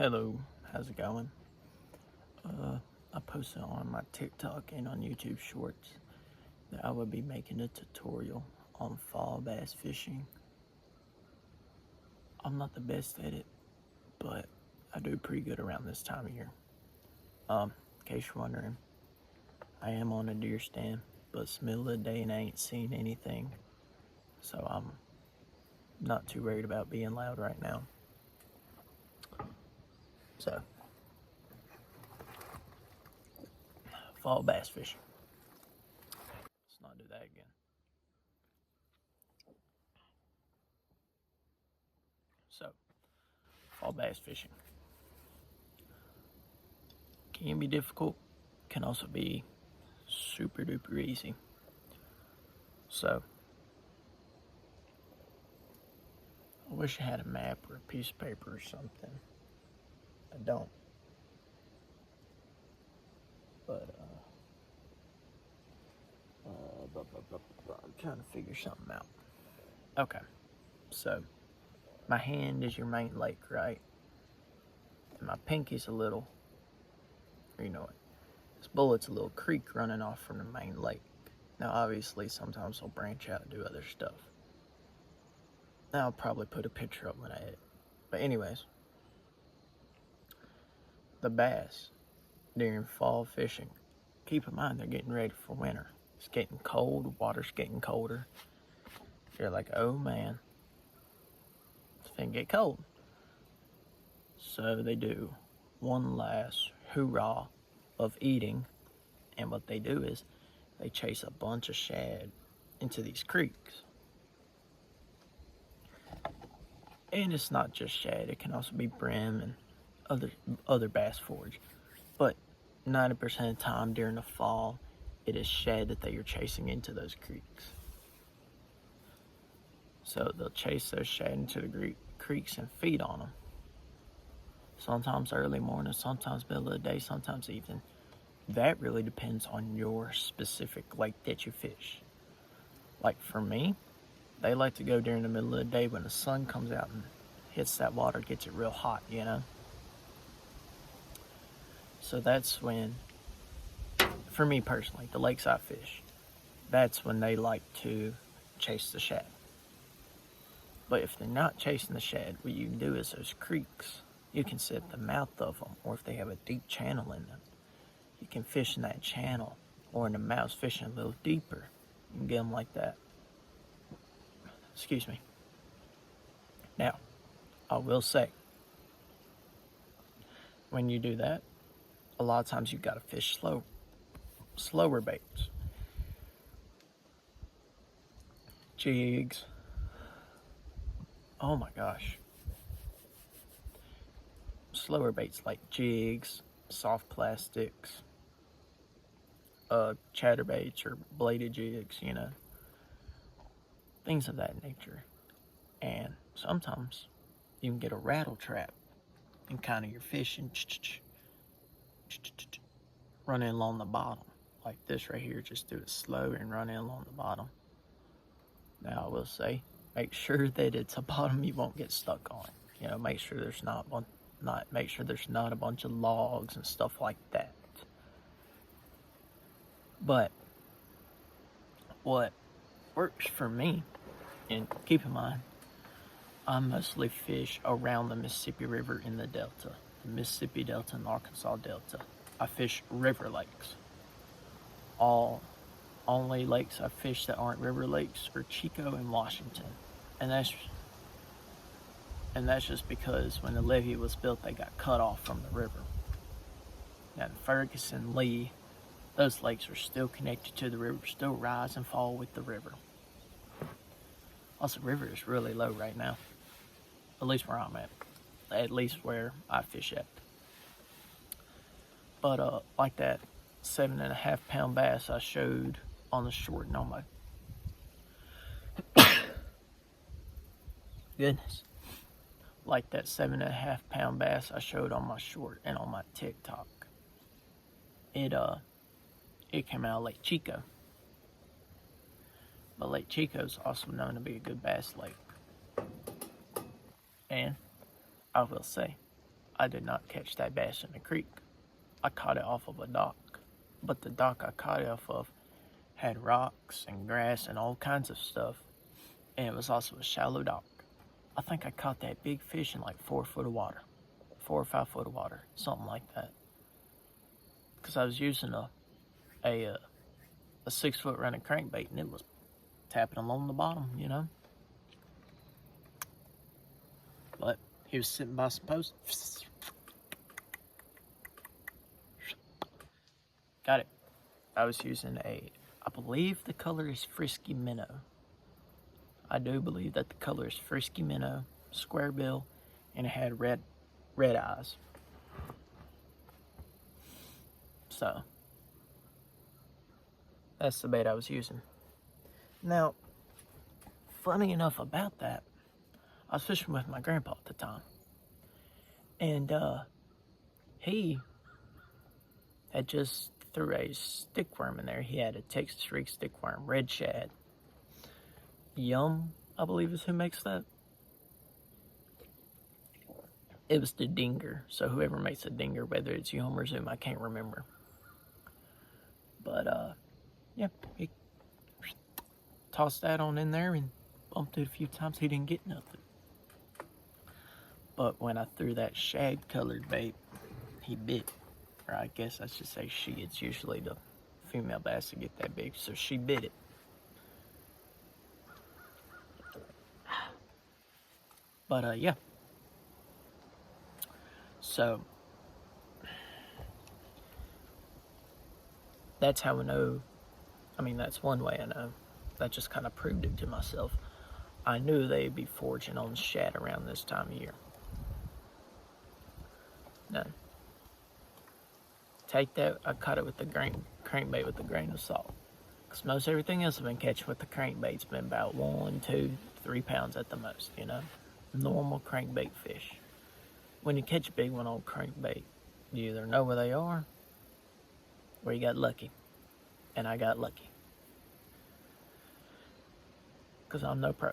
Hello, how's it going? I posted on my TikTok and on YouTube Shorts that I would be making a tutorial on fall bass fishing. I'm not the best at it, but I do pretty good around this time of year. In case you're wondering, I am on a deer stand, but it's middle of the day and I ain't seen anything, so I'm not too worried about being loud right now. So, fall bass fishing. Let's not do that again. So, fall bass fishing can be difficult, can also be super duper easy. So, I wish I had a map or a piece of paper or something. I don't. But, I'm trying to figure something out. Okay, so my hand is your main lake, right? And my pinky's a little, or you know what, this bullet's a little creek running off from the main lake. Now, obviously, sometimes I'll branch out and do other stuff. Now, I'll probably put a picture up when I edit. But anyways, the bass during fall fishing, keep in mind they're getting ready for winter. It's getting cold, water's getting colder. You're like, oh man, it's gonna get cold. So they do one last hoorah of eating, and what they do is they chase a bunch of shad into these creeks. And it's not just shad, it can also be brim and other bass forage. But 90% of the time during the fall, it is shad that they are chasing into those creeks. So they'll chase those shad into the creeks and feed on them. Sometimes early morning, sometimes middle of the day, sometimes evening. That really depends on your specific lake that you fish. Like for me, they like to go during the middle of the day when the sun comes out and hits that water, gets it real hot, you know? So that's when, for me personally, the lakes I fish, that's when they like to chase the shad. But if they're not chasing the shad, what you can do is those creeks, you can sit at the mouth of them, or if they have a deep channel in them, you can fish in that channel, or in the mouth fishing a little deeper. You can get them like that. Excuse me. Now, I will say, when you do that, a lot of times you've got to fish slower baits. Jigs. Oh my gosh. Slower baits like jigs, soft plastics, chatterbaits or bladed jigs, you know, things of that nature. And sometimes you can get a rattle trap and kind of you're fishing running along the bottom like this right here. Just do it slow and run in along the bottom. Now I will say, make sure that it's a bottom you won't get stuck on. You know, make sure there's not a bunch of logs and stuff like that. But what works for me, and keep in mind, I mostly fish around the Mississippi River in the Delta, the Mississippi Delta and the Arkansas Delta. I fish river lakes. Only lakes I fish that aren't river lakes are Chico and Washington, and that's just because when the levee was built, they got cut off from the river. Now, Ferguson, Lee, those lakes are still connected to the river, still rise and fall with the river. Also, the river is really low right now, at least where I'm at least where I fish at. But like that 7.5 pound bass I showed on the short and on my goodness. Like that 7.5 pound bass I showed on my short and on my TikTok. It came out of Lake Chico. But Lake Chico is also known to be a good bass lake. And I will say, I did not catch that bass in the creek. I caught it off of a dock. But the dock I caught it off of had rocks and grass and all kinds of stuff. And it was also a shallow dock. I think I caught that big fish in like 4 foot of water. 4 or 5 foot of water. Something like that. Because I was using a 6 foot running crankbait, and it was tapping along the bottom, you know. But he was sitting by some posts. Got it. I was using I believe the color is Frisky Minnow. I do believe that the color is Frisky Minnow, square bill, and it had red eyes. So that's the bait I was using. Now, funny enough about that, I was fishing with my grandpa at the time. And he had just threw a stickworm in there. He had a Texas rig stickworm, red shad. Yum, I believe is who makes that. It was the dinger. So whoever makes a dinger, whether it's Yum or Zoom, I can't remember. But yeah, he tossed that on in there and bumped it a few times. He didn't get nothing. But when I threw that shad colored bait, he bit. Or I guess I should say she. It's usually the female bass that get that big, so she bit it. But yeah. So that's how I know. I mean, that's one way I know. That just kind of proved it to myself. I knew they'd be foraging on shad around this time of year. No. Take that, I caught it with the crankbait with a grain of salt. Because most everything else I've been catching with the crankbait's been about 1, 2, 3 pounds at the most, you know? Normal crankbait fish. When you catch a big one on crankbait, you either know where they are, or you got lucky. And I got lucky. Because I'm no pro.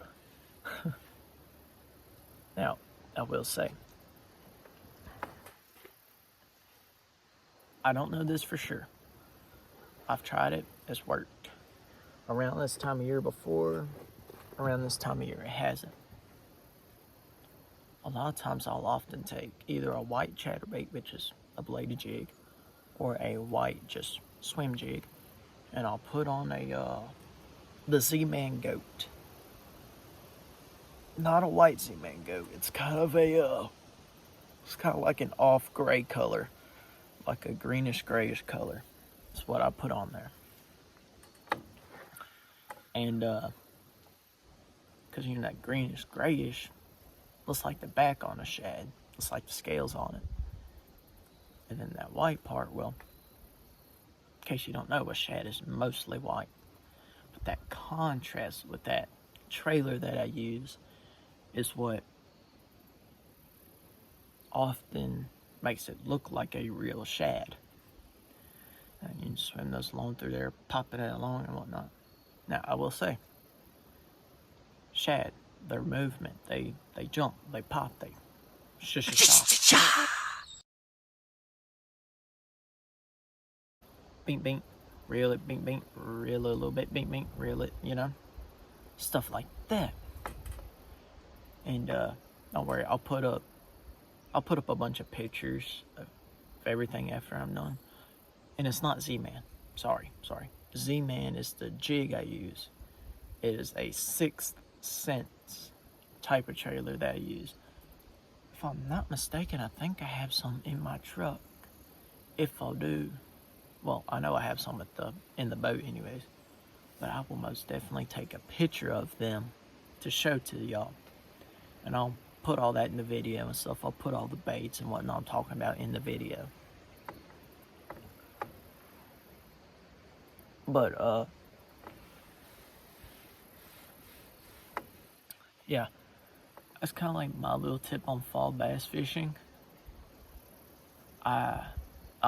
Now, I will say, I don't know this for sure. I've tried it, it's worked. Around this time of year before, around this time of year it hasn't. A lot of times I'll often take either a white chatterbait, which is a bladed jig, or a white just swim jig, and I'll put on the Z-Man goat. Not a white Z-Man goat. It's kind of like an off gray color. Like a greenish grayish color. That's what I put on there. And because you know that greenish grayish looks like the back on a shad. Looks like the scales on it. And then that white part, well, in case you don't know, a shad is mostly white. But that contrast with that trailer that I use is what often makes it look like a real shad. And you can swim those along through there, pop it along and whatnot. Now, I will say, shad, their movement, they jump, they pop, they shush. Bink, bink, reel it, bink, bink, reel it a little bit, bink, bink, reel it, you know? Stuff like that. And don't worry, I'll put up a bunch of pictures of everything after I'm done. And it's not Z-Man. Sorry. Z-Man is the jig I use. It is a 6th Sense type of trailer that I use. If I'm not mistaken, I think I have some in my truck. If I do, well, I know I have some in the boat anyways. But I will most definitely take a picture of them to show to y'all. And I'll put all that in the video and stuff. I'll put all the baits and whatnot I'm talking about in the video. But yeah, that's kind of like my little tip on fall bass fishing. I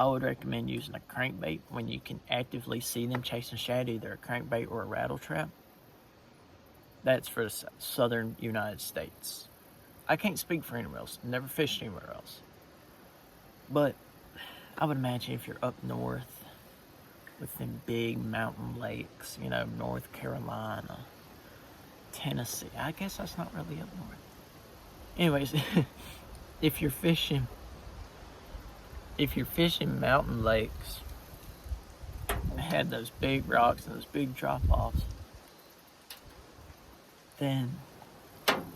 would recommend using a crankbait when you can actively see them chasing shad, either a crankbait or a rattle trap. That's for the southern United States. I can't speak for anywhere else. Never fished anywhere else. But I would imagine if you're up north with them big mountain lakes, you know, North Carolina, Tennessee. I guess that's not really up north. Anyways, if you're fishing mountain lakes that had those big rocks and those big drop-offs, then,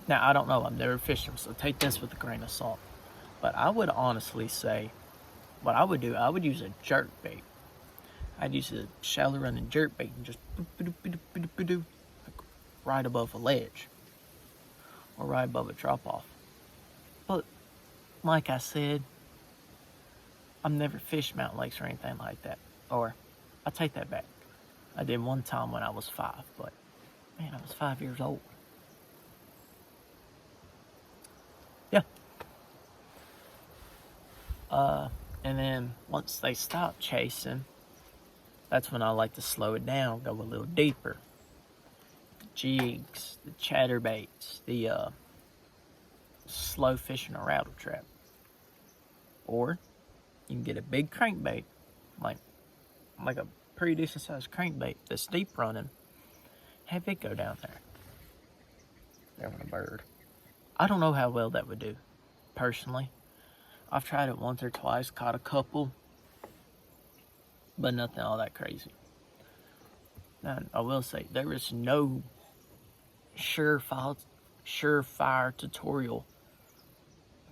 now I don't know, I've never fished them, so take this with a grain of salt. But I would honestly say, what I would do, I would use a jerk bait. I'd use a shallow running jerk bait and just like right above a ledge or right above a drop-off. But like I said, I've never fished mountain lakes or anything like that. Or, I take that back. I did one time when I was 5, but man, I was 5 years old. Yeah. And then once they stop chasing, that's when I like to slow it down, go a little deeper. The jigs, the chatterbaits, the slow fishing or rattle trap. Or you can get a big crankbait, like a pretty decent sized crankbait that's deep running. Have it go down there. There went a bird. I don't know how well that would do, personally. I've tried it once or twice, caught a couple, but nothing all that crazy. Now, I will say, there is no surefire tutorial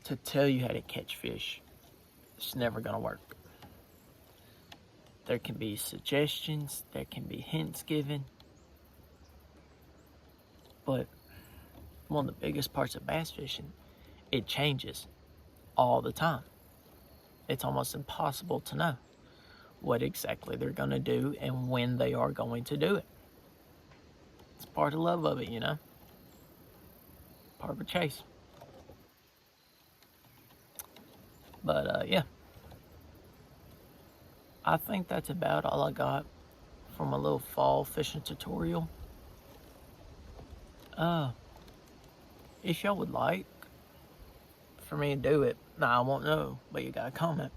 to tell you how to catch fish. It's never going to work. There can be suggestions, there can be hints given, but one of the biggest parts of bass fishing, it changes all the time. It's almost impossible to know what exactly they're going to do and when they are going to do it. It's part of the love of it, you know? Part of a chase. But, yeah. I think that's about all I got from a little fall fishing tutorial. If y'all would like for me to do it, I won't know, but you gotta comment.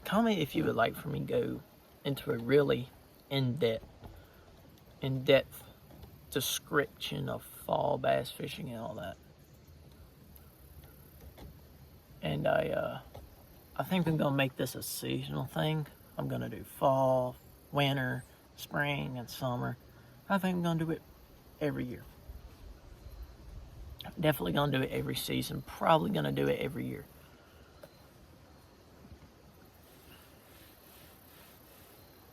Comment if you would like for me to go into a really in-depth description of fall bass fishing and all that. And I think I'm gonna make this a seasonal thing. I'm gonna do fall, winter, spring, and summer. I think I'm gonna do it every year. Definitely gonna do it every season. Probably gonna do it every year.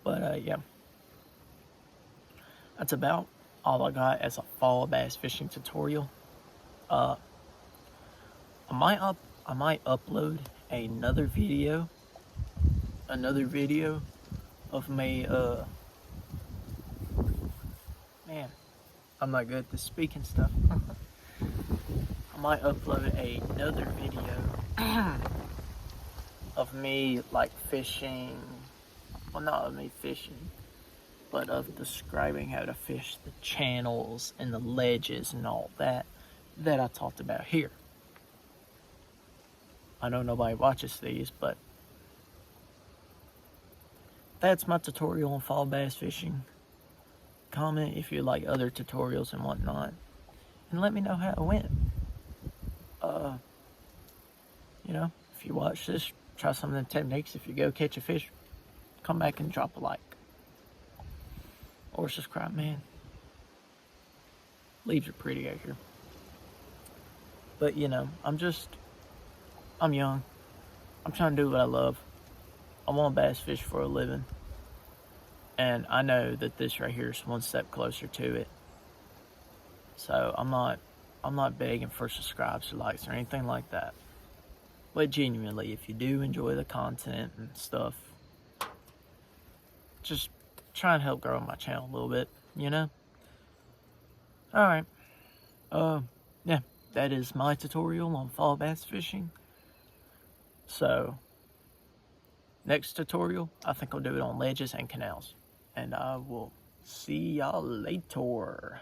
But yeah, that's about all I got as a fall bass fishing tutorial. I might upload another video of me. Man, I'm not good at the speaking stuff. I might upload another video of me like fishing. Well, not of me fishing, but of describing how to fish the channels and the ledges and all that I talked about here. I know nobody watches these, but that's my tutorial on fall bass fishing. Comment if you like other tutorials and whatnot, and let me know how it went. You know, if you watch this, try some of the techniques. If you go catch a fish, come back and drop a like. Or subscribe, man. Leaves are pretty out here. But, you know, I'm young. I'm trying to do what I love. I want to bass fish for a living. And I know that this right here is one step closer to it. So I'm not begging for subscribes or likes or anything like that. But genuinely, if you do enjoy the content and stuff, just try and help grow my channel a little bit, you know? Alright. Yeah, that is my tutorial on fall bass fishing. So, next tutorial, I think I'll do it on ledges and canals. And I will see y'all later.